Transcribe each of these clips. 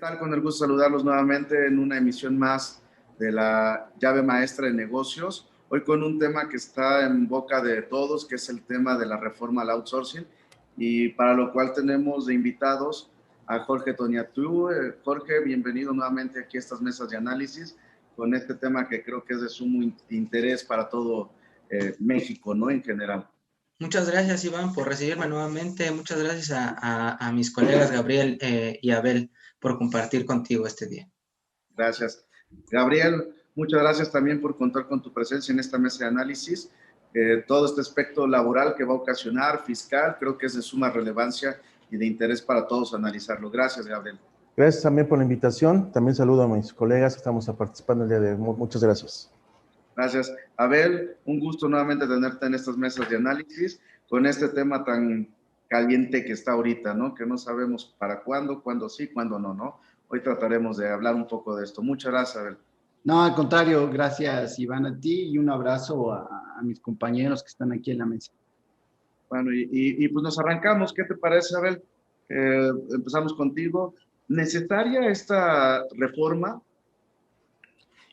tal? Con el gusto de saludarlos nuevamente en una emisión más de la llave maestra de negocios. Hoy con un tema que está en boca de todos, que es el tema de la reforma al outsourcing, y para lo cual tenemos de invitados a Jorge Toniatú. Jorge, bienvenido nuevamente aquí a estas mesas de análisis con este tema que creo que es de sumo interés para todo México, ¿no? En general. Muchas gracias, Iván, por recibirme nuevamente. Muchas gracias a mis colegas Gabriel y Abel por compartir contigo este día. Gracias. Gabriel, muchas gracias también por contar con tu presencia en esta mesa de análisis. Todo este aspecto laboral que va a ocasionar, fiscal, creo que es de suma relevancia y de interés para todos analizarlo. Gracias, Gabriel. Gracias también por la invitación. También saludo a mis colegas que estamos participando el día de hoy. Muchas gracias. Gracias. Abel, un gusto nuevamente tenerte en estas mesas de análisis con este tema tan caliente que está ahorita, ¿no? Que no sabemos para cuándo sí, cuándo no, ¿no? Hoy trataremos de hablar un poco de esto. Muchas gracias, Abel. No, al contrario, gracias, Iván, a ti y un abrazo a mis compañeros que están aquí en la mesa. Bueno, y pues nos arrancamos. ¿Qué te parece, Abel? Empezamos contigo. ¿Necesaria esta reforma?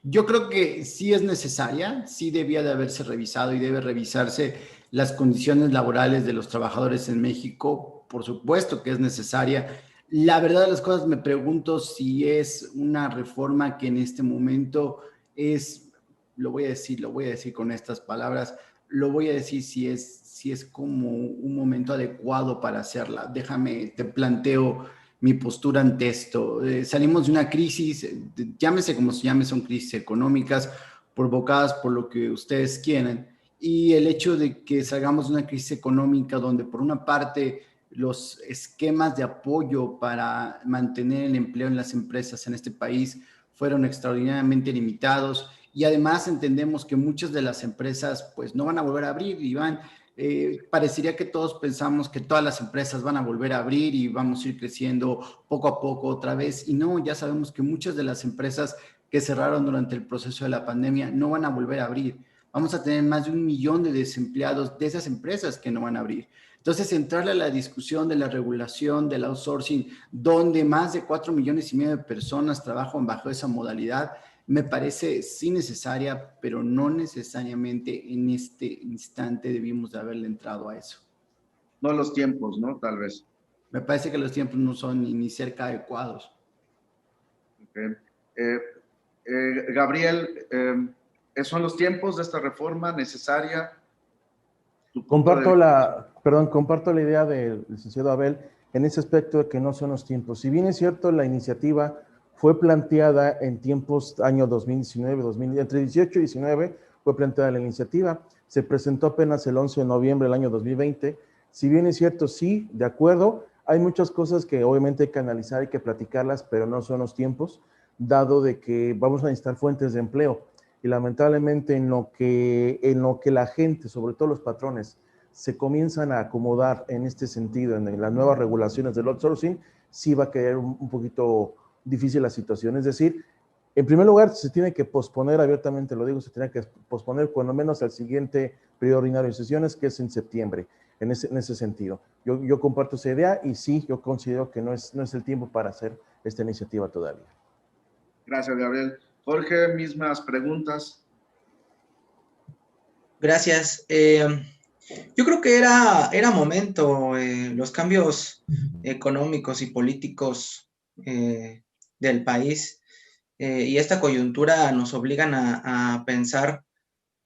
Yo creo que sí es necesaria, sí debía de haberse revisado y debe revisarse las condiciones laborales de los trabajadores en México. Por supuesto que es necesaria. La verdad de las cosas, me pregunto si es una reforma que en este momento es, lo voy a decir con estas palabras, lo voy a decir si es como un momento adecuado para hacerla. Te planteo mi postura ante esto. Salimos de una crisis, llámese como se llame, son crisis económicas provocadas por lo que ustedes quieren, y el hecho de que salgamos de una crisis económica donde por una parte los esquemas de apoyo para mantener el empleo en las empresas en este país fueron extraordinariamente limitados, y además entendemos que muchas de las empresas pues no van a volver a abrir, Iván. Parecería que todos pensamos que todas las empresas van a volver a abrir y vamos a ir creciendo poco a poco otra vez, y no, ya sabemos que muchas de las empresas que cerraron durante el proceso de la pandemia no van a volver a abrir. Vamos a tener más de 1 millón de desempleados de esas empresas que no van a abrir. Entonces, entrarle a la discusión de la regulación del outsourcing, donde más de 4,5 millones de personas trabajan bajo esa modalidad, me parece sí necesaria, pero no necesariamente en este instante debimos de haberle entrado a eso. No los tiempos, ¿no? Tal vez. Me parece que los tiempos no son ni cerca adecuados. Okay. Gabriel, ¿son los tiempos de esta reforma necesaria? Comparto la idea del licenciado Abel en ese aspecto de que no son los tiempos. Si bien es cierto, la iniciativa fue planteada en tiempos año 2019, entre 18 y 19 fue planteada la iniciativa, se presentó apenas el 11 de noviembre del año 2020. Si bien es cierto, sí, de acuerdo, hay muchas cosas que obviamente hay que analizar, hay que platicarlas, pero no son los tiempos, dado de que vamos a necesitar fuentes de empleo. Y lamentablemente en lo que la gente, sobre todo los patrones, se comienzan a acomodar en este sentido, en las nuevas regulaciones del outsourcing, sí va a quedar un poquito difícil la situación. Es decir, en primer lugar, se tiene que posponer, abiertamente lo digo, se tiene que posponer cuando menos al siguiente periodo ordinario de sesiones, que es en septiembre, en ese sentido. Yo comparto esa idea y sí, yo considero que no es el tiempo para hacer esta iniciativa todavía. Gracias, Gabriel. Jorge, mismas preguntas. Gracias. Yo creo que era momento, los cambios económicos y políticos del país y esta coyuntura nos obligan a pensar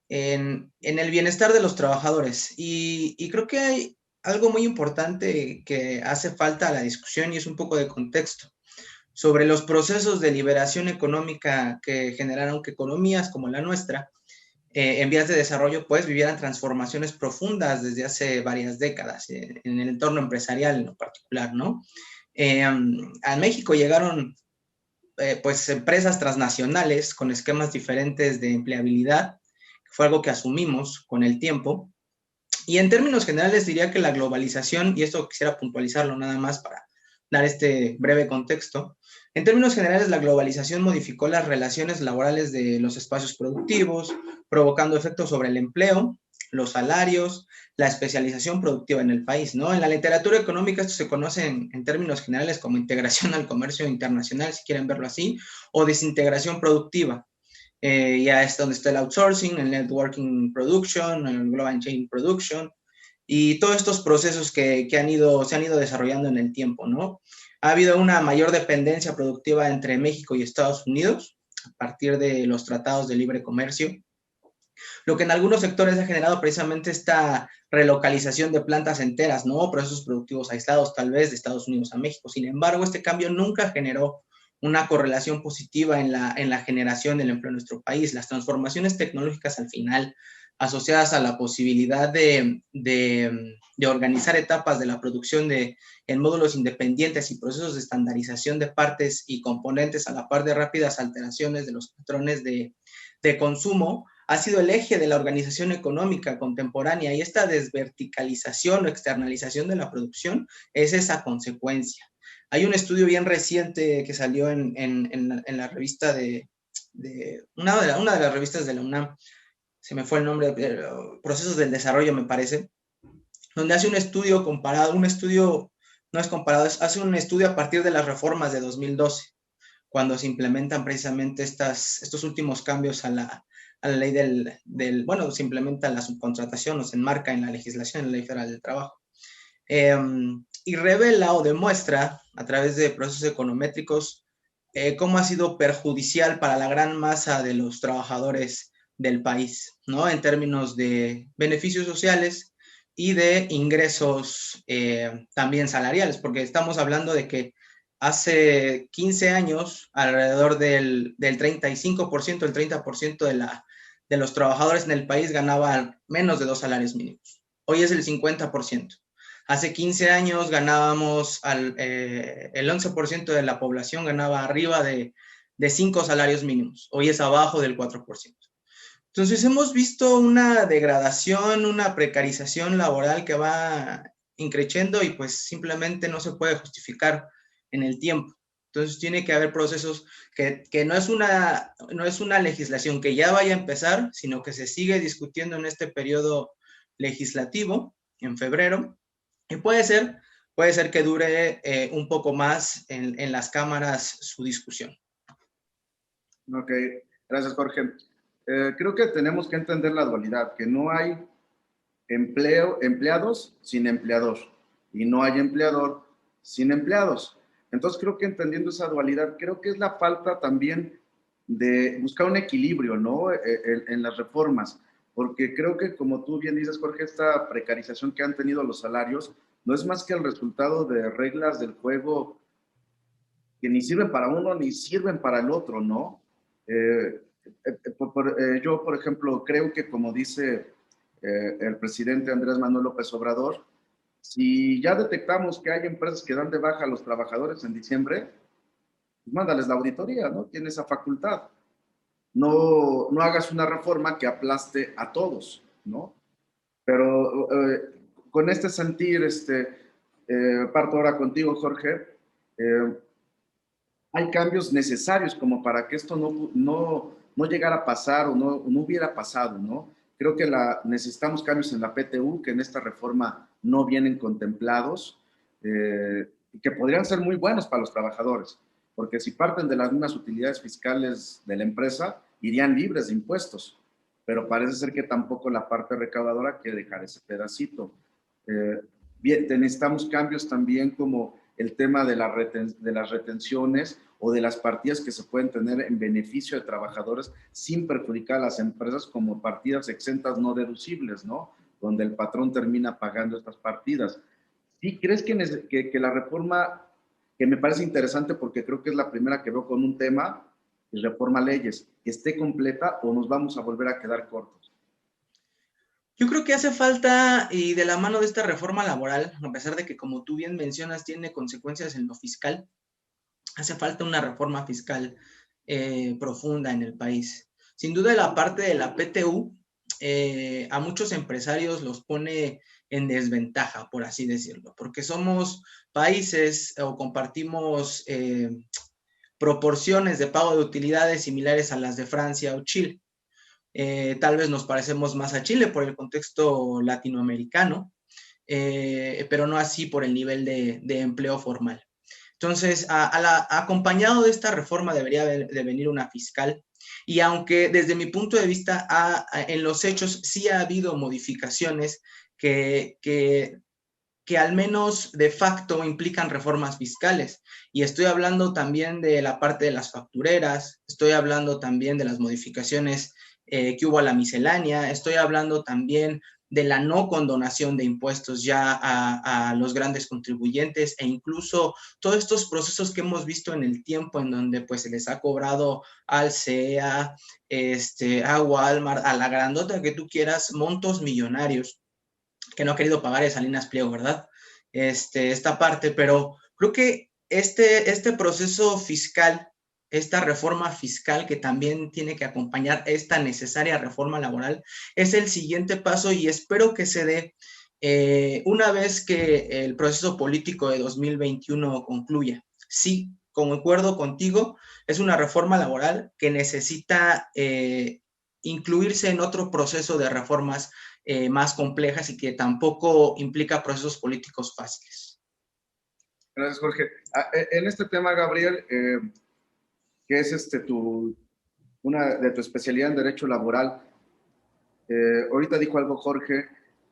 en el bienestar de los trabajadores, y creo que hay algo muy importante que hace falta a la discusión y es un poco de contexto sobre los procesos de liberación económica que generaron que economías como la nuestra, en vías de desarrollo, pues vivieran transformaciones profundas desde hace varias décadas, en el entorno empresarial en lo particular, ¿no? A México llegaron pues empresas transnacionales con esquemas diferentes de empleabilidad, que fue algo que asumimos con el tiempo, y en términos generales diría que la globalización, y esto quisiera puntualizarlo nada más para dar este breve contexto, en términos generales la globalización modificó las relaciones laborales de los espacios productivos, provocando efectos sobre el empleo los salarios, la especialización productiva en el país, ¿no? En la literatura económica esto se conoce en términos generales como integración al comercio internacional, si quieren verlo así, o desintegración productiva. Ya es donde está el outsourcing, el networking production, el global chain production, y todos estos procesos que se han ido desarrollando en el tiempo, ¿no? Ha habido una mayor dependencia productiva entre México y Estados Unidos a partir de los tratados de libre comercio, lo que en algunos sectores ha generado precisamente esta relocalización de plantas enteras, ¿no? Procesos productivos aislados tal vez de Estados Unidos a México. Sin embargo, este cambio nunca generó una correlación positiva en la generación del empleo en nuestro país. Las transformaciones tecnológicas al final, asociadas a la posibilidad de organizar etapas de la producción en módulos independientes y procesos de estandarización de partes y componentes a la par de rápidas alteraciones de los patrones de consumo, ha sido el eje de la organización económica contemporánea, y esta desverticalización o externalización de la producción es esa consecuencia. Hay un estudio bien reciente que salió en la revista una de las revistas de la UNAM, se me fue el nombre, Procesos del Desarrollo me parece, donde hace un estudio comparado, hace un estudio a partir de las reformas de 2012, cuando se implementan precisamente estos últimos cambios a la ley bueno, se implementa la subcontratación o se enmarca en la legislación, en la Ley Federal del Trabajo. Y revela o demuestra a través de procesos econométricos cómo ha sido perjudicial para la gran masa de los trabajadores del país, ¿no? En términos de beneficios sociales y de ingresos también salariales, porque estamos hablando de que hace 15 años alrededor del 35%, el 30% de los trabajadores en el país ganaban menos de 2 salarios mínimos. Hoy es el 50%. Hace 15 años ganábamos, el 11% de la población ganaba arriba de 5 salarios mínimos. Hoy es abajo del 4%. Entonces hemos visto una degradación, una precarización laboral que va increciendo y pues simplemente no se puede justificar en el tiempo. Entonces tiene que haber procesos que no es una legislación que ya vaya a empezar, sino que se sigue discutiendo en este periodo legislativo, en febrero, y puede ser que dure un poco más en las cámaras su discusión. Ok, gracias, Jorge. Creo que tenemos que entender la dualidad, que no hay empleados sin empleador y no hay empleador sin empleados. Entonces creo que entendiendo esa dualidad, creo que es la falta también de buscar un equilibrio, ¿no? En las reformas, porque creo que como tú bien dices, Jorge, esta precarización que han tenido los salarios no es más que el resultado de reglas del juego que ni sirven para uno ni sirven para el otro, ¿no? Yo, por ejemplo, creo que como dice el presidente Andrés Manuel López Obrador, si ya detectamos que hay empresas que dan de baja a los trabajadores en diciembre, pues mándales la auditoría, ¿no? Tiene esa facultad. No hagas una reforma que aplaste a todos, ¿no? Pero con este sentir, parto ahora contigo, Jorge, hay cambios necesarios como para que esto no llegara a pasar o no hubiera pasado, ¿no? Creo que necesitamos cambios en la PTU que en esta reforma no vienen contemplados y que podrían ser muy buenos para los trabajadores, porque si parten de las mismas utilidades fiscales de la empresa, irían libres de impuestos, pero parece ser que tampoco la parte recaudadora quiere dejar ese pedacito. Bien, necesitamos cambios también como el tema de las retenciones o de las partidas que se pueden tener en beneficio de trabajadores sin perjudicar a las empresas, como partidas exentas no deducibles, ¿no? Donde el patrón termina pagando estas partidas. ¿Sí crees que la reforma, que me parece interesante porque creo que es la primera que veo con un tema, es reforma a leyes, esté completa o nos vamos a volver a quedar cortos? Yo creo que hace falta, y de la mano de esta reforma laboral, a pesar de que, como tú bien mencionas, tiene consecuencias en lo fiscal, hace falta una reforma fiscal profunda en el país. Sin duda, la parte de la PTU a muchos empresarios los pone en desventaja, por así decirlo, porque somos países o compartimos proporciones de pago de utilidades similares a las de Francia o Chile. Tal vez nos parecemos más a Chile por el contexto latinoamericano, pero no así por el nivel de empleo formal. Entonces, acompañado de esta reforma debería de venir una fiscal, y aunque desde mi punto de vista en los hechos sí ha habido modificaciones que al menos de facto implican reformas fiscales. Y estoy hablando también de la parte de las factureras, estoy hablando también de las modificaciones que hubo a la miscelánea, estoy hablando también de la no condonación de impuestos ya a los grandes contribuyentes, e incluso todos estos procesos que hemos visto en el tiempo en donde pues se les ha cobrado al CEA, a Walmart, a la grandota que tú quieras, montos millonarios que no ha querido pagar es Salinas Pliego, ¿verdad? Esta parte, pero creo que este proceso fiscal, esta reforma fiscal que también tiene que acompañar esta necesaria reforma laboral, es el siguiente paso, y espero que se dé una vez que el proceso político de 2021 concluya. Sí, concuerdo contigo, es una reforma laboral que necesita incluirse en otro proceso de reformas más complejas y que tampoco implica procesos políticos fáciles. Gracias, Jorge. En este tema, Gabriel, que es una de tu especialidad en Derecho Laboral, ahorita dijo algo Jorge,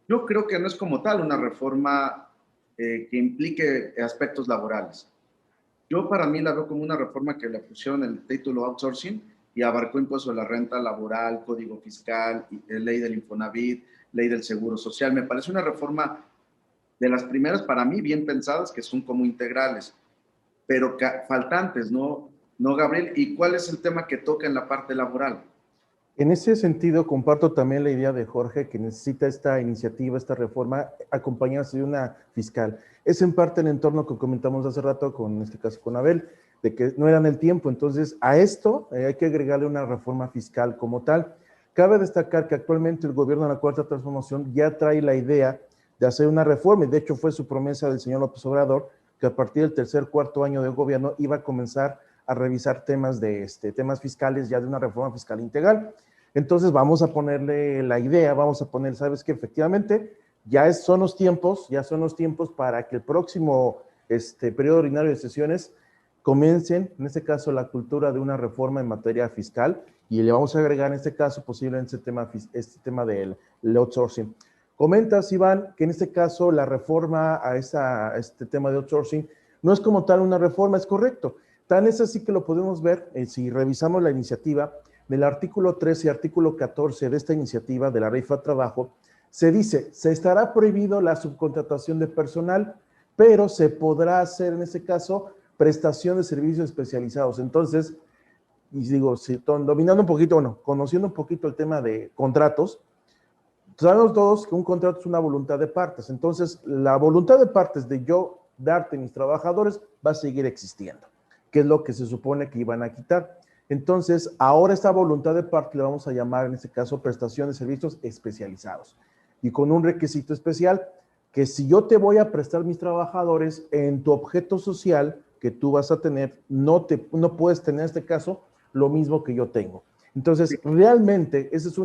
yo creo que no es como tal una reforma que implique aspectos laborales. Yo para mí la veo como una reforma que le pusieron el título outsourcing y abarcó impuesto de la renta laboral, código fiscal, ley del Infonavit, ley del Seguro Social. Me parece una reforma de las primeras para mí bien pensadas, que son como integrales, pero faltantes, ¿no, Gabriel? ¿Y cuál es el tema que toca en la parte laboral? En ese sentido, comparto también la idea de Jorge que necesita esta iniciativa, esta reforma, acompañarse de una fiscal. Es en parte el entorno que comentamos hace rato, en este caso con Abel, de que no eran el tiempo. Entonces, a esto hay que agregarle una reforma fiscal como tal. Cabe destacar que actualmente el gobierno de la Cuarta Transformación ya trae la idea de hacer una reforma, y de hecho fue su promesa del señor López Obrador, que a partir del tercer, cuarto año de gobierno iba a comenzar a revisar temas temas fiscales, ya de una reforma fiscal integral. Entonces vamos a ponerle la idea, vamos a poner, sabes que efectivamente son los tiempos para que el próximo periodo ordinario de sesiones comiencen, en este caso, la cultura de una reforma en materia fiscal, y le vamos a agregar en este caso posiblemente este tema del outsourcing. Comentas, Iván, que en este caso la reforma a este tema de outsourcing no es como tal una reforma, es correcto. Tan es así que lo podemos ver si revisamos la iniciativa del artículo 13 y artículo 14 de esta iniciativa de la Ley Federal de Trabajo. Se dice, se estará prohibido la subcontratación de personal, pero se podrá hacer en este caso prestación de servicios especializados. Entonces, y digo, dominando un poquito, bueno, conociendo un poquito el tema de contratos, sabemos todos que un contrato es una voluntad de partes. Entonces, la voluntad de partes de yo darte mis trabajadores va a seguir existiendo, que es lo que se supone que iban a quitar. Entonces, ahora esta voluntad de parte le vamos a llamar, en este caso, prestación de servicios especializados. Y con un requisito especial, que si yo te voy a prestar mis trabajadores en tu objeto social que tú vas a tener, no puedes tener en este caso lo mismo que yo tengo. Entonces, realmente, esa es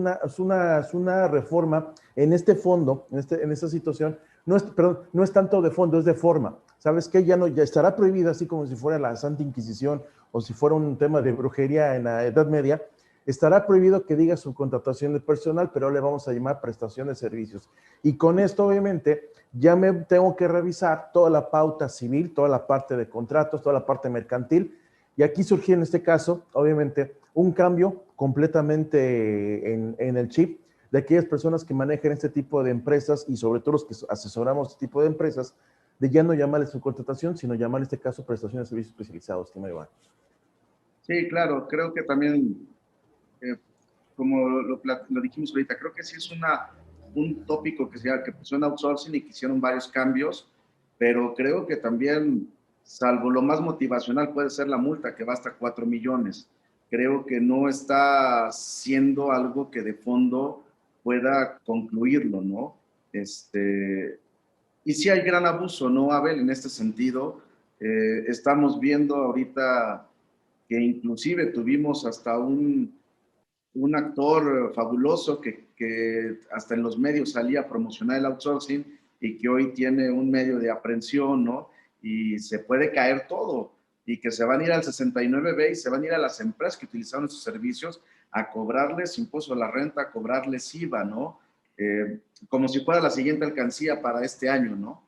una reforma en este fondo, en esta situación, no es tanto de fondo, es de forma. ¿Sabes qué? Ya estará prohibida, así como si fuera la Santa Inquisición o si fuera un tema de brujería en la Edad Media. Estará prohibido que diga subcontratación de personal, pero le vamos a llamar prestación de servicios. Y con esto, obviamente, ya me tengo que revisar toda la pauta civil, toda la parte de contratos, toda la parte mercantil. Y aquí surgió en este caso, obviamente, un cambio completamente en el chip de aquellas personas que manejan este tipo de empresas, y sobre todo los que asesoramos este tipo de empresas, de ya no llamarles subcontratación, sino llamar en este caso prestación de servicios especializados. Iván. Sí, claro, creo que también, como lo dijimos ahorita, creo que sí es un tópico que pusieron outsourcing y que hicieron varios cambios, pero creo que también, salvo lo más motivacional, puede ser la multa, que va hasta 4 millones. Creo que no está siendo algo que de fondo pueda concluirlo, ¿no? Y sí hay gran abuso, ¿no, Abel? En este sentido, estamos viendo ahorita que inclusive tuvimos hasta un un actor fabuloso que hasta en los medios salía a promocionar el outsourcing y que hoy tiene un medio de aprehensión, ¿no? Y se puede caer todo y que se van a ir al 69B y se van a ir a las empresas que utilizaron esos servicios a cobrarles impuesto a la renta, a cobrarles IVA, ¿no? Como si fuera la siguiente alcancía para este año, ¿no?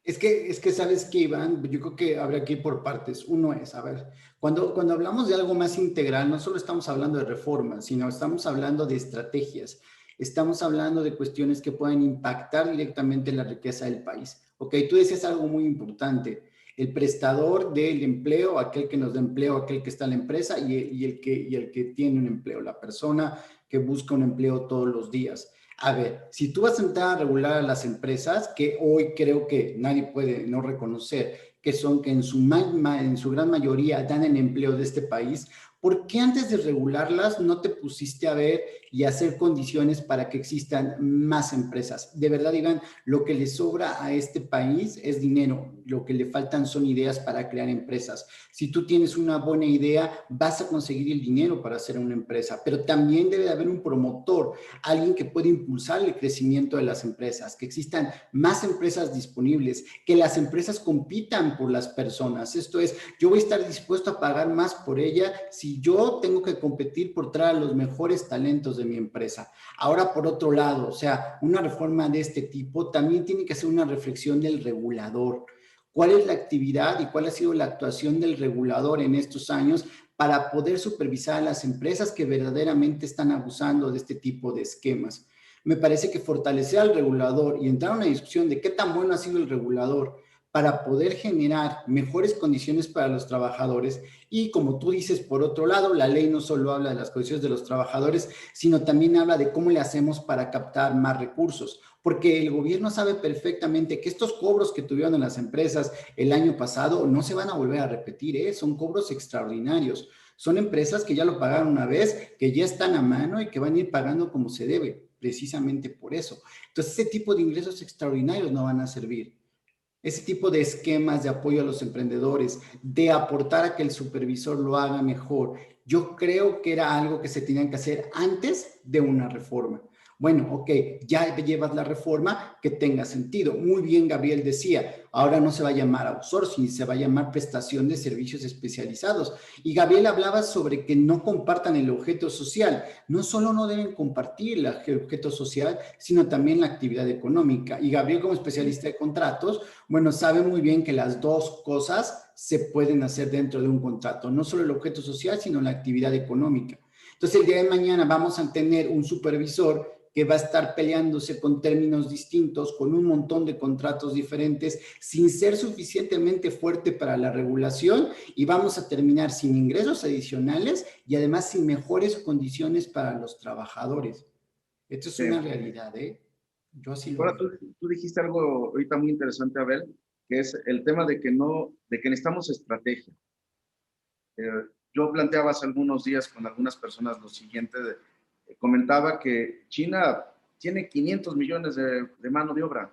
Es que sabes que, Iván, yo creo que habrá que ir por partes. Uno es, a ver, cuando hablamos de algo más integral, no solo estamos hablando de reformas, sino estamos hablando de estrategias. Estamos hablando de cuestiones que pueden impactar directamente en la riqueza del país. Ok, tú decías algo muy importante. El prestador del empleo, aquel que nos da empleo, aquel que está en la empresa y el que tiene un empleo, la persona que busca un empleo todos los días. A ver, si tú vas a entrar a regular a las empresas, que hoy creo que nadie puede no reconocer, que en su gran mayoría dan el empleo de este país, ¿por qué antes de regularlas no te pusiste a ver y hacer condiciones para que existan más empresas? De verdad, Iván, lo que le sobra a este país es dinero, lo que le faltan son ideas para crear empresas. Si tú tienes una buena idea, vas a conseguir el dinero para hacer una empresa, pero también debe de haber un promotor, alguien que pueda impulsar el crecimiento de las empresas, que existan más empresas disponibles, que las empresas compitan por las personas. Esto es, yo voy a estar dispuesto a pagar más por ella si yo tengo que competir por traer a los mejores talentos de mi empresa. Ahora, por otro lado, o sea, una reforma de este tipo también tiene que hacer una reflexión del regulador. ¿Cuál es la actividad y cuál ha sido la actuación del regulador en estos años para poder supervisar a las empresas que verdaderamente están abusando de este tipo de esquemas? Me parece que fortalecer al regulador y entrar a una discusión de qué tan bueno ha sido el regulador para poder generar mejores condiciones para los trabajadores y, como tú dices, por otro lado, la ley no solo habla de las condiciones de los trabajadores, sino también habla de cómo le hacemos para captar más recursos, porque el gobierno sabe perfectamente que estos cobros que tuvieron en las empresas el año pasado no se van a volver a repetir, ¿eh? Son cobros extraordinarios. Son empresas que ya lo pagaron una vez, que ya están a mano y que van a ir pagando como se debe, precisamente por eso. Entonces, ese tipo de ingresos extraordinarios no van a servir. Ese tipo de esquemas de apoyo a los emprendedores, de aportar a que el supervisor lo haga mejor, yo creo que era algo que se tenían que hacer antes de una reforma. Bueno, ok, ya llevas la reforma que tenga sentido. Muy bien, Gabriel decía, ahora no se va a llamar outsourcing, se va a llamar prestación de servicios especializados. Y Gabriel hablaba sobre que no compartan el objeto social. No solo no deben compartir el objeto social, sino también la actividad económica. Y Gabriel, como especialista de contratos, bueno, sabe muy bien que las dos cosas se pueden hacer dentro de un contrato. No solo el objeto social, sino la actividad económica. Entonces, el día de mañana vamos a tener un supervisor que va a estar peleándose con términos distintos, con un montón de contratos diferentes, sin ser suficientemente fuerte para la regulación y vamos a terminar sin ingresos adicionales y además sin mejores condiciones para los trabajadores. Esto es una realidad, ¿eh? Yo así lo Ahora, veo. tú dijiste algo ahorita muy interesante, Abel, que es el tema de que necesitamos estrategia. Yo planteaba hace algunos días con algunas personas lo siguiente, comentaba que China tiene 500 millones de mano de obra,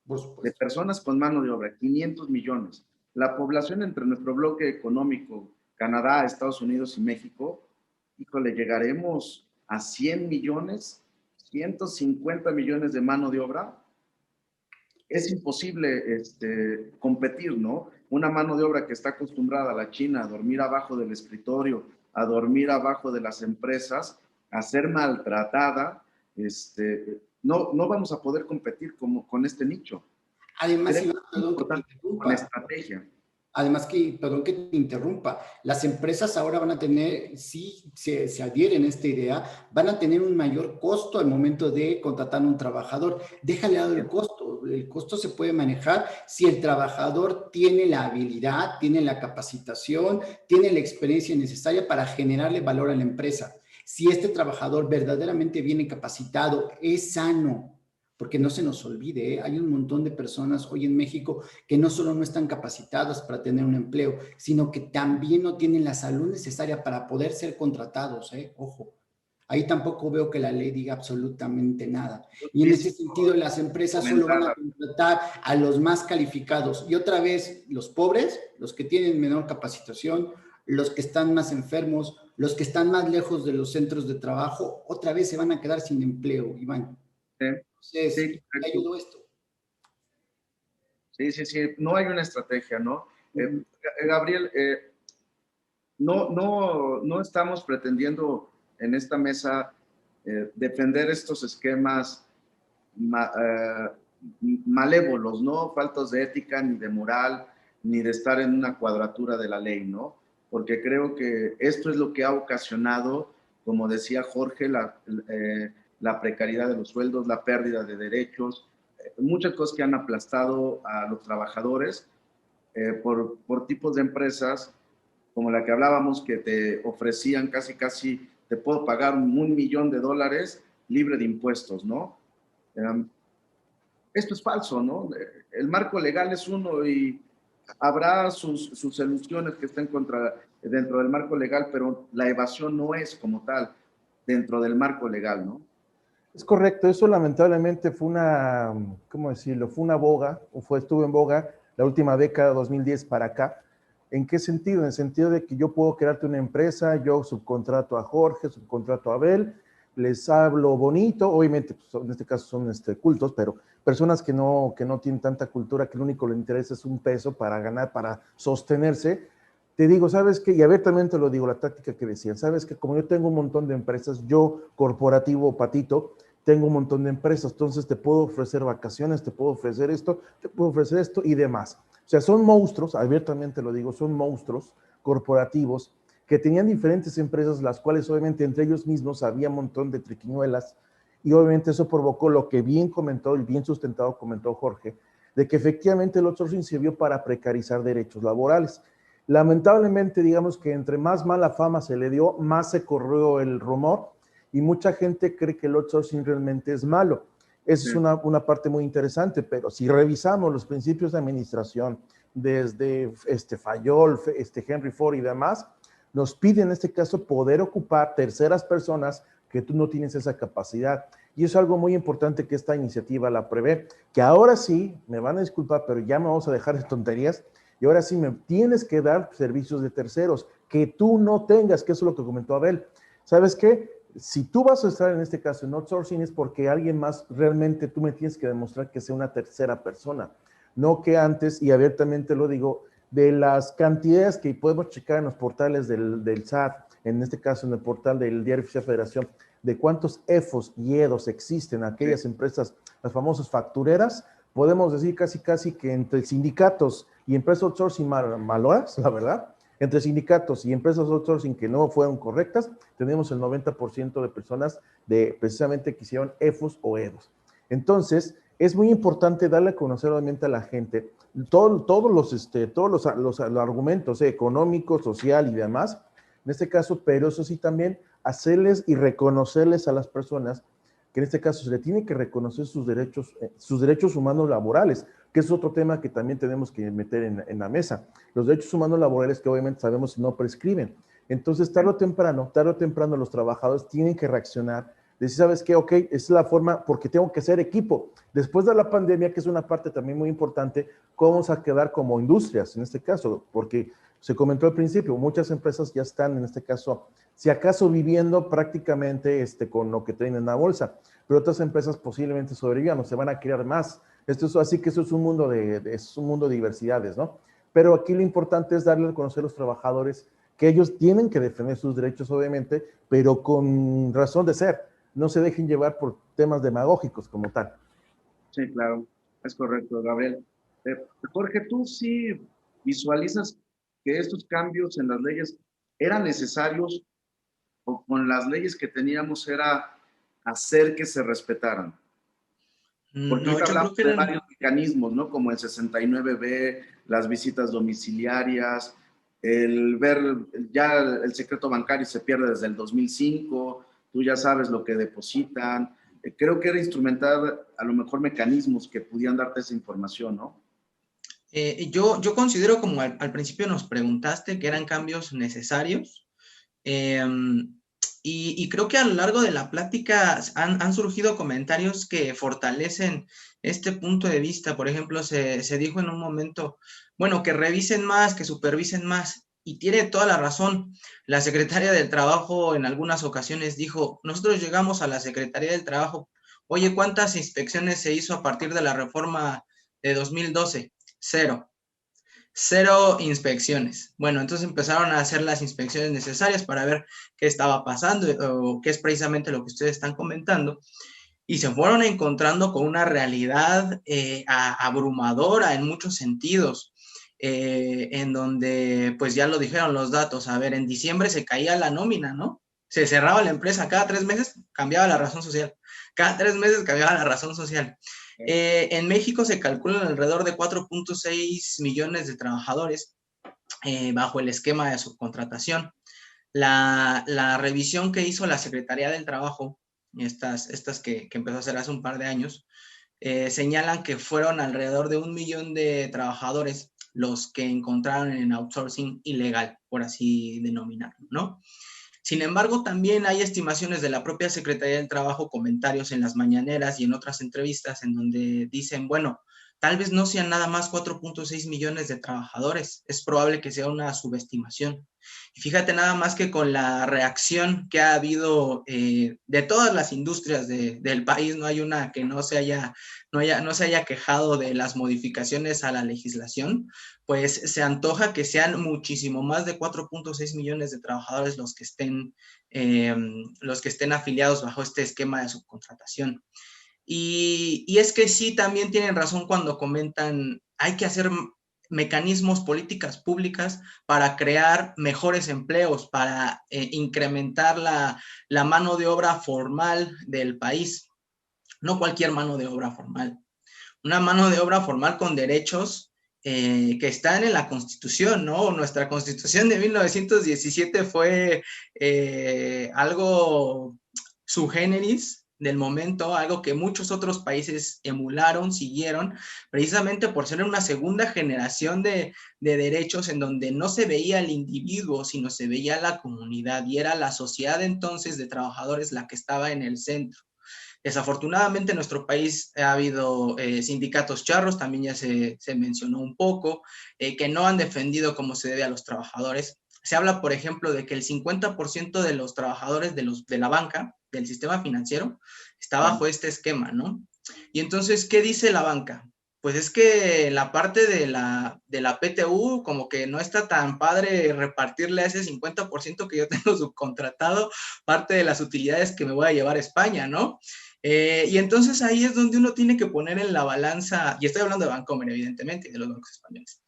Por supuesto. de personas con mano de obra, 500 millones. La población entre nuestro bloque económico, Canadá, Estados Unidos y México, híjole, llegaremos a 100 millones, 150 millones de mano de obra. Es imposible competir, ¿no? Una mano de obra que está acostumbrada a la China a dormir abajo del escritorio, a dormir abajo de las empresas, a ser maltratada, no vamos a poder competir con este nicho. Además, Iván, con estrategia. Además perdón que te interrumpa, las empresas ahora van a tener, si se adhieren a esta idea, van a tener un mayor costo al momento de contratar a un trabajador. Déjale a el costo se puede manejar si el trabajador tiene la habilidad, tiene la capacitación, tiene la experiencia necesaria para generarle valor a la empresa. Si este trabajador verdaderamente viene capacitado, es sano, porque no se nos olvide, ¿eh? Hay un montón de personas hoy en México que no solo no están capacitadas para tener un empleo, sino que también no tienen la salud necesaria para poder ser contratados, ¿eh? Ojo, ahí tampoco veo que la ley diga absolutamente nada. Y en ese sentido, las empresas solo van a contratar a los más calificados. Y otra vez, los pobres, los que tienen menor capacitación, los que están más enfermos, los que están más lejos de los centros de trabajo otra vez se van a quedar sin empleo, Iván. Entonces, Sí, ¿qué ayudó esto? Sí, no hay una estrategia, ¿no? Gabriel, no estamos pretendiendo en esta mesa defender estos esquemas malévolos, ¿no? Faltos de ética, ni de moral, ni de estar en una cuadratura de la ley, ¿no? Porque creo que esto es lo que ha ocasionado, como decía Jorge, la precariedad de los sueldos, la pérdida de derechos, muchas cosas que han aplastado a los trabajadores por tipos de empresas como la que hablábamos, que te ofrecían casi, te puedo pagar $1,000,000 libre de impuestos, ¿no? Esto es falso, ¿no? El marco legal es uno y habrá sus soluciones que estén dentro del marco legal, pero la evasión no es como tal dentro del marco legal, ¿no? Es correcto, eso lamentablemente fue una, ¿cómo decirlo? Fue una boga, estuvo en boga la última década, 2010 para acá. ¿En qué sentido? En el sentido de que yo puedo crearte una empresa, yo subcontrato a Jorge, subcontrato a Abel, les hablo bonito, obviamente pues, en este caso son cultos, pero personas que no tienen tanta cultura, que lo único que les interesa es un peso para ganar, para sostenerse. Te digo, ¿sabes qué? Y abiertamente lo digo, la táctica que decían, ¿sabes qué? Como yo tengo un montón de empresas, yo, corporativo Patito, tengo un montón de empresas, entonces te puedo ofrecer vacaciones, te puedo ofrecer esto, te puedo ofrecer esto y demás. O sea, son monstruos, abiertamente lo digo, son monstruos corporativos que tenían diferentes empresas, las cuales obviamente entre ellos mismos había un montón de triquiñuelas y obviamente eso provocó lo que bien comentó y bien sustentado comentó Jorge, de que efectivamente el outsourcing sirvió para precarizar derechos laborales. Lamentablemente, digamos que entre más mala fama se le dio, más se corrió el rumor y mucha gente cree que el outsourcing realmente es malo. Esa es una parte muy interesante, pero si revisamos los principios de administración desde Fayol, Henry Ford y demás, nos pide en este caso poder ocupar terceras personas que tú no tienes esa capacidad. Y es algo muy importante que esta iniciativa la prevé, que ahora sí, me van a disculpar, pero ya me vamos a dejar de tonterías, y ahora sí me tienes que dar servicios de terceros que tú no tengas, que eso es lo que comentó Abel. ¿Sabes qué? Si tú vas a estar en este caso en outsourcing es porque alguien más realmente tú me tienes que demostrar que sea una tercera persona, no que antes, y abiertamente lo digo, de las cantidades que podemos checar en los portales del SAT, en este caso en el portal del Diario Oficial Federación, de cuántos EFOS y EDOS existen, aquellas empresas, las famosas factureras, podemos decir casi que entre sindicatos y empresas outsourcing maloras, la verdad, entre sindicatos y empresas outsourcing que no fueron correctas, tenemos el 90% de personas precisamente que hicieron EFOS o EDOS. Entonces, es muy importante darle a conocer obviamente a la gente todos los argumentos económicos, social y demás, en este caso, pero eso sí también hacerles y reconocerles a las personas que en este caso se le tiene que reconocer sus derechos humanos laborales, que es otro tema que también tenemos que meter en la mesa. Los derechos humanos laborales que obviamente sabemos no prescriben. Entonces, tarde o temprano los trabajadores tienen que reaccionar, decir, ¿sabes qué? Ok, esa es la forma, porque tengo que ser equipo. Después de la pandemia, que es una parte también muy importante, ¿cómo vamos a quedar como industrias en este caso? Porque se comentó al principio, muchas empresas ya están en este caso, si acaso viviendo prácticamente con lo que traen en la bolsa, pero otras empresas posiblemente sobrevivan o se van a crear más. Así que eso es un mundo de diversidades, ¿no? Pero aquí lo importante es darle a conocer a los trabajadores que ellos tienen que defender sus derechos, obviamente, pero con razón de ser. No se dejen llevar por temas demagógicos como tal. Sí, claro, es correcto, Gabriel. Jorge, ¿tú sí visualizas que estos cambios en las leyes eran necesarios o con las leyes que teníamos era hacer que se respetaran? Porque No, yo hablamos creo que de eran... varios mecanismos, ¿no? Como el 69B, las visitas domiciliarias, el ver, ya el secreto bancario se pierde desde el 2005, tú ya sabes lo que depositan. Creo que era instrumentar a lo mejor mecanismos que pudieran darte esa información, ¿no? Yo considero, como al principio nos preguntaste, que eran cambios necesarios. Y creo que a lo largo de la plática han surgido comentarios que fortalecen este punto de vista. Por ejemplo, se dijo en un momento, bueno, que revisen más, que supervisen más. y tiene toda la razón. La Secretaría del Trabajo en algunas ocasiones dijo, nosotros llegamos a la Secretaría del Trabajo, oye, ¿cuántas inspecciones se hizo a partir de la reforma de 2012? Cero inspecciones. Bueno, entonces empezaron a hacer las inspecciones necesarias para ver qué estaba pasando o qué es precisamente lo que ustedes están comentando. Y se fueron encontrando con una realidad abrumadora en muchos sentidos, en donde, pues ya lo dijeron los datos, a ver, en diciembre se caía la nómina, ¿no? Se cerraba la empresa, cada 3 meses cambiaba la razón social, cada 3 meses cambiaba la razón social. En México se calculan alrededor de 4.6 millones de trabajadores bajo el esquema de subcontratación. La revisión que hizo la Secretaría del Trabajo, estas que empezó a hacer hace un par de años, señalan que fueron alrededor de 1 millón de trabajadores los que encontraron en outsourcing ilegal, por así denominarlo, ¿no? Sin embargo, también hay estimaciones de la propia Secretaría del Trabajo, comentarios en las mañaneras y en otras entrevistas en donde dicen, bueno, tal vez no sean nada más 4.6 millones de trabajadores, es probable que sea una subestimación. Y fíjate nada más que con la reacción que ha habido de todas las industrias del país, no hay una que no se haya quejado de las modificaciones a la legislación, pues se antoja que sean muchísimo más de 4.6 millones de trabajadores los que estén afiliados bajo este esquema de subcontratación. Y es que sí, también tienen razón cuando comentan, hay que hacer mecanismos, políticas públicas para crear mejores empleos, para incrementar la mano de obra formal del país. No cualquier mano de obra formal. Una mano de obra formal con derechos que están en la Constitución, ¿no? Nuestra Constitución de 1917 fue algo sui generis del momento, algo que muchos otros países emularon, siguieron, precisamente por ser una segunda generación de derechos en donde no se veía el individuo, sino se veía la comunidad, y era la sociedad entonces de trabajadores la que estaba en el centro. Desafortunadamente en nuestro país ha habido sindicatos charros, también ya se mencionó un poco, que no han defendido como se debe a los trabajadores. Se habla, por ejemplo, de que el 50% de los trabajadores de la banca, del sistema financiero, está bajo este esquema, ¿no? Y entonces, ¿qué dice la banca? Pues es que la parte de la PTU como que no está tan padre repartirle a ese 50% que yo tengo subcontratado parte de las utilidades que me voy a llevar a España, ¿no? Y entonces ahí es donde uno tiene que poner en la balanza, y estoy hablando de Bancomer, evidentemente, y de los bancos españoles.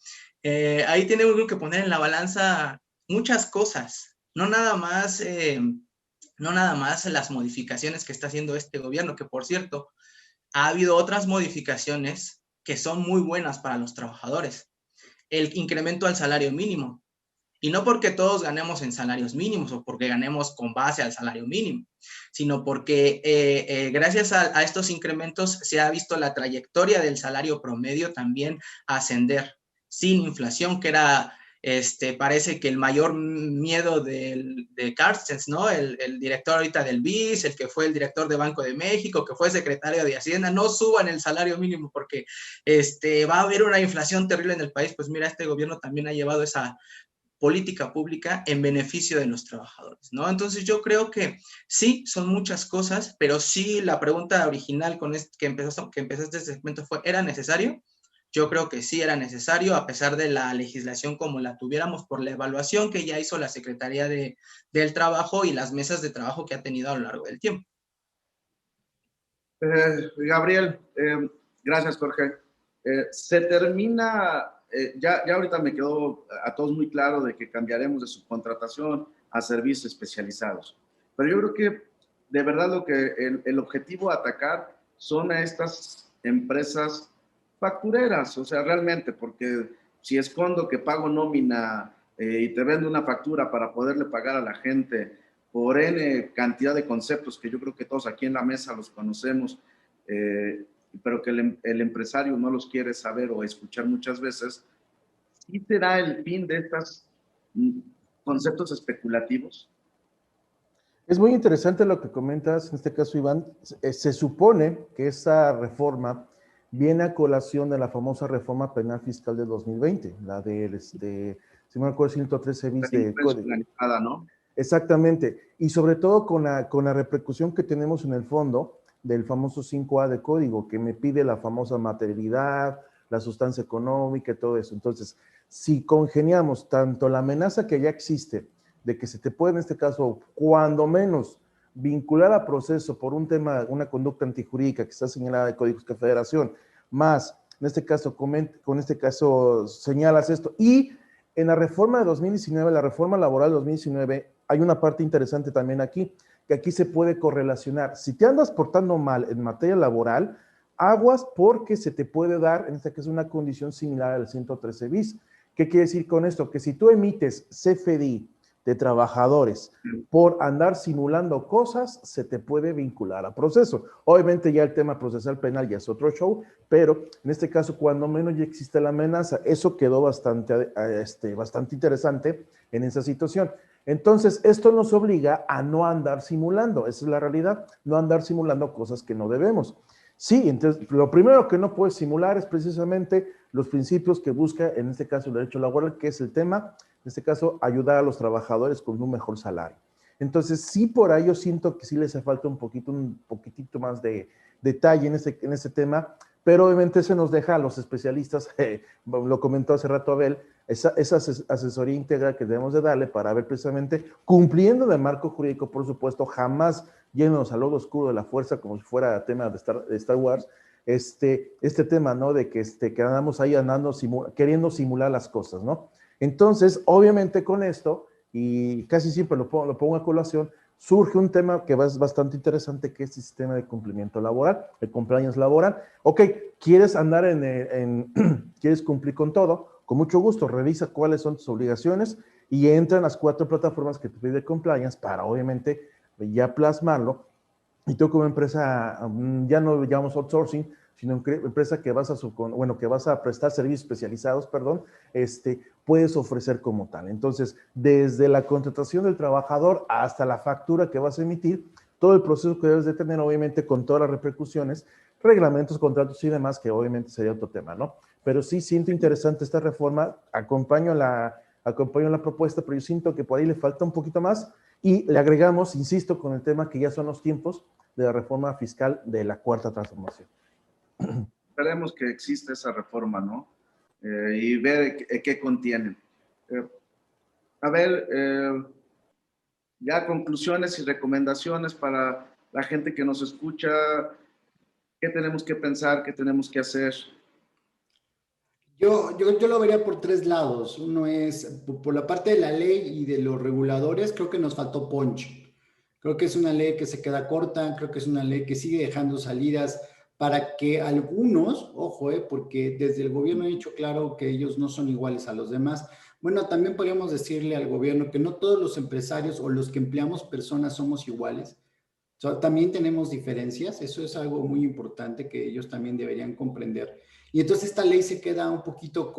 Ahí tiene uno que poner en la balanza muchas cosas, no nada más las modificaciones que está haciendo este gobierno, que por cierto, ha habido otras modificaciones que son muy buenas para los trabajadores. El incremento al salario mínimo. Y no porque todos ganemos en salarios mínimos o porque ganemos con base al salario mínimo, sino porque gracias a estos incrementos se ha visto la trayectoria del salario promedio también ascender sin inflación, que era, parece que el mayor miedo de Carstens, ¿no? El director ahorita del BIS, el que fue el director de Banco de México, que fue secretario de Hacienda, no suban el salario mínimo porque va a haber una inflación terrible en el país. Pues mira, este gobierno también ha llevado esa política pública en beneficio de los trabajadores, ¿no? Entonces yo creo que sí, son muchas cosas, pero sí la pregunta original con que empezaste este segmento fue, ¿era necesario? Yo creo que sí era necesario, a pesar de la legislación como la tuviéramos, por la evaluación que ya hizo la Secretaría del Trabajo y las mesas de trabajo que ha tenido a lo largo del tiempo. Gabriel, gracias, Jorge. Se termina... ya ahorita me quedó a todos muy claro de que cambiaremos de subcontratación a servicios especializados. Pero yo creo que de verdad lo que el objetivo a atacar son a estas empresas factureras, o sea, realmente, porque si escondo que pago nómina y te vendo una factura para poderle pagar a la gente por N cantidad de conceptos que yo creo que todos aquí en la mesa los conocemos, pero que el empresario no los quiere saber o escuchar muchas veces, ¿sí será el fin de estos conceptos especulativos? Es muy interesante lo que comentas, en este caso, Iván. Se supone que esa reforma viene a colación de la famosa reforma penal fiscal de 2020, la del si me acuerdo, 113 bis de código. ¿No? Exactamente, y sobre todo con la repercusión que tenemos en el fondo del famoso 5A de código, que me pide la famosa materialidad, la sustancia económica y todo eso. Entonces, si congeniamos tanto la amenaza que ya existe, de que se te puede, en este caso, cuando menos, vincular a proceso por un tema, una conducta antijurídica que está señalada de Códigos de Federación, más, en este caso, con este caso señalas esto, y en la reforma de 2019, la reforma laboral de 2019, hay una parte interesante también aquí, que aquí se puede correlacionar. Si te andas portando mal en materia laboral, aguas porque se te puede dar, en este caso, una condición similar al 113 bis. ¿Qué quiere decir con esto? Que si tú emites CFDI de trabajadores por andar simulando cosas, se te puede vincular a proceso. Obviamente ya el tema procesal penal ya es otro show, pero en este caso, cuando menos ya existe la amenaza. Eso quedó bastante interesante en esa situación. Entonces, esto nos obliga a no andar simulando, esa es la realidad, no andar simulando cosas que no debemos. Sí, entonces, lo primero que no puedes simular es precisamente los principios que busca, en este caso, el derecho laboral, que es el tema, en este caso, ayudar a los trabajadores con un mejor salario. Entonces, sí, por ahí yo siento que sí les hace falta un poquitito más de detalle en este tema, pero obviamente se nos deja a los especialistas, lo comentó hace rato Abel, esa asesoría íntegra que debemos de darle para ver precisamente, cumpliendo el marco jurídico, por supuesto, jamás yéndonos al lodo oscuro de la fuerza como si fuera tema de Star Wars, este tema, ¿no? De que andamos ahí queriendo simular las cosas, ¿no? Entonces, obviamente con esto, y casi siempre lo pongo a colación, surge un tema que es bastante interesante, que es el sistema de cumplimiento laboral, el compliance laboral. Ok, ¿quieres andar quieres cumplir con todo? Con mucho gusto, revisa cuáles son tus obligaciones y entra en las 4 plataformas que te pide compliance para, obviamente, ya plasmarlo. Y tú como empresa, ya no llamamos outsourcing, sino empresa que vas a prestar servicios especializados, puedes ofrecer como tal. Entonces, desde la contratación del trabajador hasta la factura que vas a emitir, todo el proceso que debes de tener, obviamente, con todas las repercusiones, reglamentos, contratos y demás, que obviamente sería otro tema, ¿no? Pero sí siento interesante esta reforma, acompaño la propuesta, pero yo siento que por ahí le falta un poquito más y le agregamos, insisto, con el tema que ya son los tiempos de la reforma fiscal de la Cuarta Transformación. Esperemos que exista esa reforma, ¿no? Y ver qué contiene. A ver, ya conclusiones y recomendaciones para la gente que nos escucha. ¿Qué tenemos que pensar? ¿Qué tenemos que hacer? Yo lo vería por 3 lados. Uno es por la parte de la ley y de los reguladores, creo que nos faltó punch. Creo que es una ley que se queda corta, creo que es una ley que sigue dejando salidas para que algunos, ojo, porque desde el gobierno he dicho claro que ellos no son iguales a los demás. Bueno, también podríamos decirle al gobierno que no todos los empresarios o los que empleamos personas somos iguales. También tenemos diferencias, eso es algo muy importante que ellos también deberían comprender. Y entonces esta ley se queda un poquito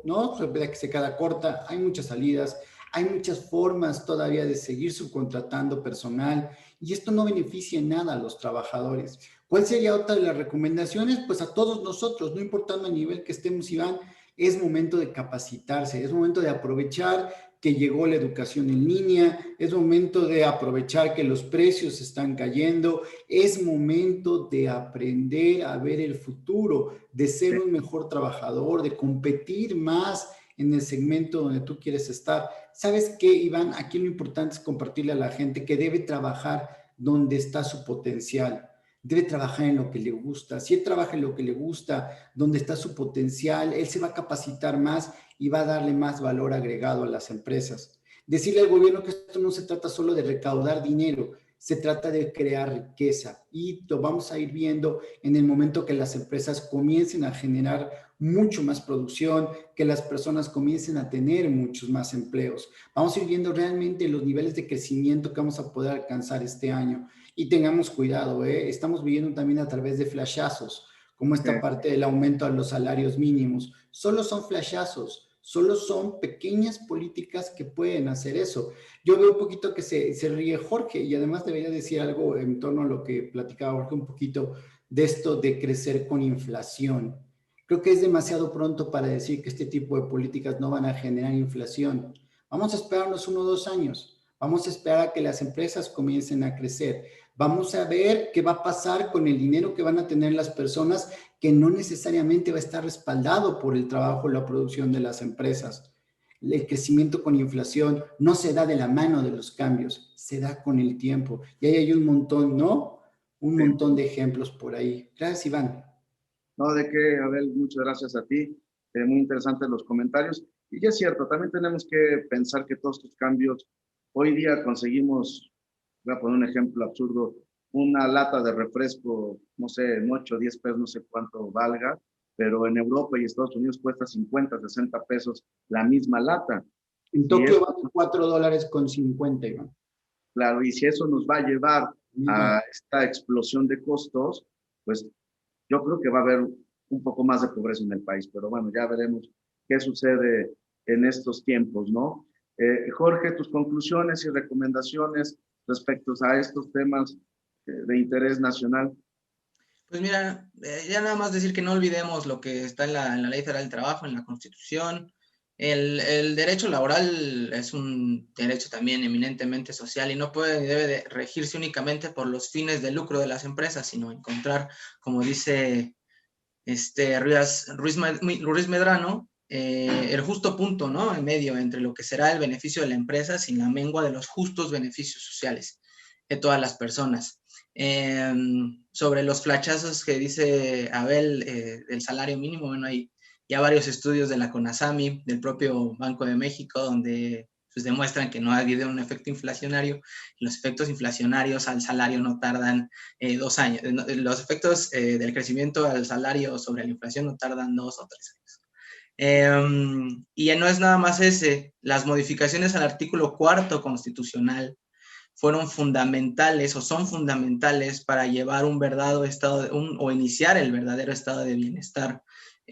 ¿no? Que se queda corta, hay muchas salidas, hay muchas formas todavía de seguir subcontratando personal y esto no beneficia en nada a los trabajadores. ¿Cuál sería otra de las recomendaciones? Pues a todos nosotros, no importando el nivel que estemos, Iván, es momento de capacitarse, es momento de aprovechar que llegó la educación en línea, es momento de aprovechar que los precios están cayendo, es momento de aprender a ver el futuro, de ser un mejor trabajador, de competir más en el segmento donde tú quieres estar. ¿Sabes qué, Iván? Aquí lo importante es compartirle a la gente que debe trabajar donde está su potencial. Debe trabajar en lo que le gusta. Si él trabaja en lo que le gusta, donde está su potencial, él se va a capacitar más y va a darle más valor agregado a las empresas. Decirle al gobierno que esto no se trata solo de recaudar dinero, se trata de crear riqueza y lo vamos a ir viendo en el momento que las empresas comiencen a generar mucho más producción, que las personas comiencen a tener muchos más empleos. Vamos a ir viendo realmente los niveles de crecimiento que vamos a poder alcanzar este año. Y tengamos cuidado, estamos viviendo también a través de flashazos, como esta parte del aumento a los salarios mínimos. Solo son flashazos, solo son pequeñas políticas que pueden hacer eso. Yo veo un poquito que se ríe Jorge y además debería decir algo en torno a lo que platicaba Jorge un poquito de esto de crecer con inflación. Creo que es demasiado pronto para decir que este tipo de políticas no van a generar inflación. Vamos a esperarnos 1 o 2 años. Vamos a esperar a que las empresas comiencen a crecer. Vamos a ver qué va a pasar con el dinero que van a tener las personas, que no necesariamente va a estar respaldado por el trabajo y la producción de las empresas. El crecimiento con inflación no se da de la mano de los cambios, se da con el tiempo. Y ahí hay un montón, ¿no? Un Sí. montón de ejemplos por ahí. Gracias, Iván. No, de qué, Abel, muchas gracias a ti. Muy interesantes los comentarios. Y ya es cierto, también tenemos que pensar que todos estos cambios, hoy día conseguimos, voy a poner un ejemplo absurdo, una lata de refresco, no sé, en 8 o 10 pesos, no sé cuánto valga, pero en Europa y Estados Unidos cuesta 50, 60 pesos la misma lata. En Y Tokio eso, vale $4.50, Iván. claro, y si eso nos va a llevar a esta explosión de costos, pues yo creo que va a haber un poco más de pobreza en el país, pero bueno, ya veremos qué sucede en estos tiempos, ¿no? Jorge, tus conclusiones y recomendaciones respecto a estos temas de interés nacional. Pues mira, ya nada más decir que no olvidemos lo que está en la Ley Federal del Trabajo, en la Constitución. El derecho laboral es un derecho también eminentemente social y no puede, debe de regirse únicamente por los fines de lucro de las empresas, sino encontrar, como dice Ruiz Medrano, el justo punto, ¿no? En medio entre lo que será el beneficio de la empresa sin la mengua de los justos beneficios sociales de todas las personas. Sobre los flachazos que dice Abel del salario mínimo, bueno, hay ya varios estudios de la CONASAMI, del propio Banco de México, donde pues, demuestran que no ha habido un efecto inflacionario. Los efectos inflacionarios al salario no tardan 2 años. Los efectos del crecimiento al salario sobre la inflación no tardan 2 o 3 años. Y no es nada más ese. Las modificaciones al artículo 4 constitucional fueron fundamentales o son fundamentales para llevar un verdadero estado o iniciar el verdadero estado de bienestar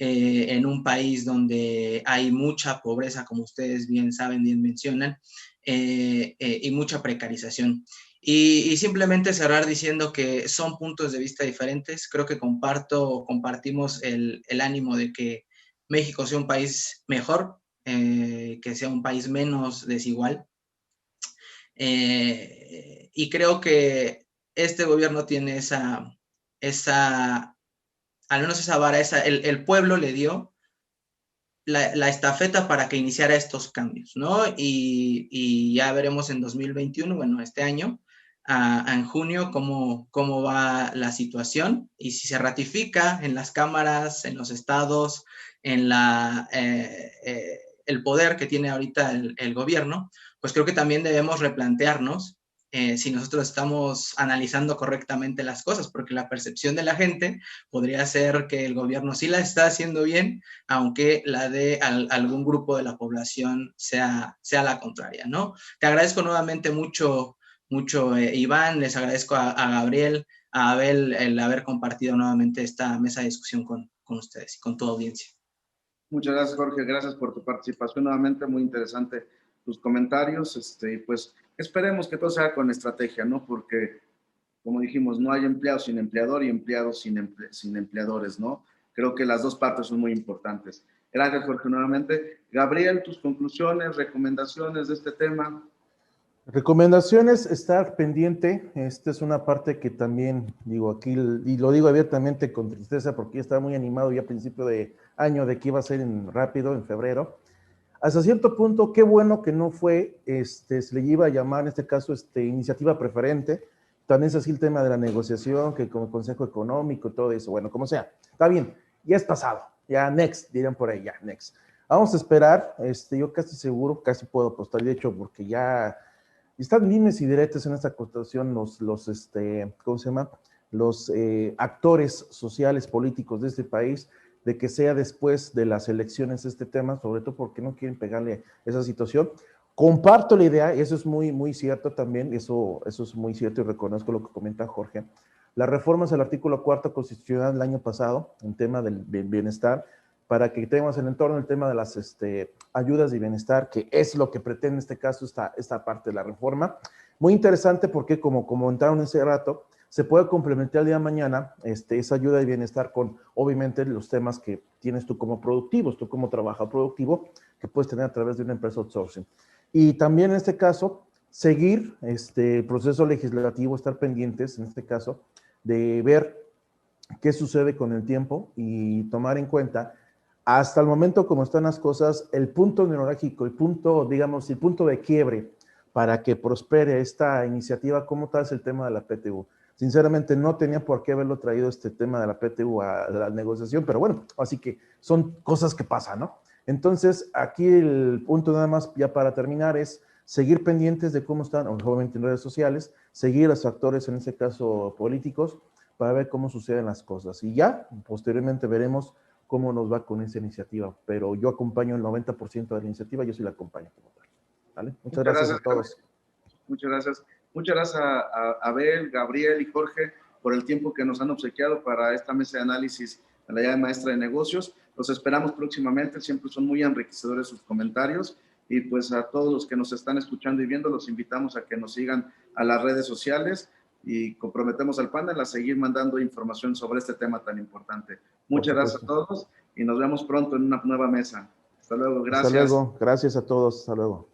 en un país donde hay mucha pobreza, como ustedes bien saben, bien mencionan, y mucha precarización. Y simplemente cerrar diciendo que son puntos de vista diferentes. Creo que compartimos el ánimo de que México sea un país mejor, que sea un país menos desigual. Y creo que este gobierno tiene al menos esa vara, el pueblo le dio la estafeta para que iniciara estos cambios, ¿no? Y ya veremos en 2021, bueno, este año, en junio, cómo va la situación y si se ratifica en las cámaras, en los estados, en el poder que tiene ahorita el gobierno, pues creo que también debemos replantearnos si nosotros estamos analizando correctamente las cosas, porque la percepción de la gente podría ser que el gobierno sí la está haciendo bien, aunque la de algún grupo de la población sea la contraria, ¿no? Te agradezco nuevamente mucho, Iván, les agradezco a Gabriel, a Abel, el haber compartido nuevamente esta mesa de discusión con ustedes y con tu audiencia. Muchas gracias, Jorge. Gracias por tu participación nuevamente. Muy interesante tus comentarios. Pues esperemos que todo sea con estrategia, ¿no? Porque, como dijimos, no hay empleados sin empleador y empleados sin empleadores, ¿no? Creo que las dos partes son muy importantes. Gracias, Jorge, nuevamente. Gabriel, tus conclusiones, recomendaciones de este tema. Recomendaciones, estar pendiente. Esta es una parte que también digo aquí, y lo digo abiertamente con tristeza porque ya estaba muy animado ya a principio de año de que iba a ser rápido, en febrero. Hasta cierto punto, qué bueno que no fue, se le iba a llamar en este caso iniciativa preferente. También es así el tema de la negociación, que como Consejo Económico, todo eso, bueno, como sea, está bien, ya es pasado, ya next, dirían por ahí, ya next. Vamos a esperar, yo casi seguro, casi puedo apostar, de hecho, porque ya están líneas y diretes en esta constitución ¿cómo se llama? Los actores sociales, políticos de este país, de que sea después de las elecciones este tema, sobre todo porque no quieren pegarle esa situación. Comparto la idea, y eso es muy, muy cierto también, eso es muy cierto y reconozco lo que comenta Jorge. Las reformas al artículo 4 constitucional del año pasado, en tema del bienestar, para que tengamos el entorno el tema de las ayudas de bienestar, que es lo que pretende en este caso esta parte de la reforma. Muy interesante porque, como comentaron ese rato, se puede complementar el día de mañana esa ayuda de bienestar con, obviamente, los temas que tienes tú como productivos, tú como trabajador productivo que puedes tener a través de una empresa outsourcing. Y también en este caso, seguir el proceso legislativo, estar pendientes en este caso de ver qué sucede con el tiempo y tomar en cuenta hasta el momento como están las cosas, el punto neurálgico, el punto, digamos, el punto de quiebre para que prospere esta iniciativa, como tal es el tema de la PTU. Sinceramente no tenía por qué haberlo traído este tema de la PTU a la negociación, pero bueno, así que son cosas que pasan, ¿no? Entonces, aquí el punto nada más ya para terminar es seguir pendientes de cómo están, obviamente en redes sociales, seguir a los actores, en este caso políticos, para ver cómo suceden las cosas. Y ya, posteriormente veremos cómo nos va con esa iniciativa, pero yo acompaño el 90% de la iniciativa, yo sí la acompaño como tal. ¿Vale? Muchas gracias a todos. Muchas gracias. Muchas gracias a Abel, Gabriel y Jorge por el tiempo que nos han obsequiado para esta mesa de análisis de la llave maestra de negocios. Los esperamos próximamente, siempre son muy enriquecedores sus comentarios y pues a todos los que nos están escuchando y viendo los invitamos a que nos sigan a las redes sociales y comprometemos al panel a seguir mandando información sobre este tema tan importante. Muchas gracias a todos y nos vemos pronto en una nueva mesa. Hasta luego, gracias. Hasta luego, gracias a todos, hasta luego.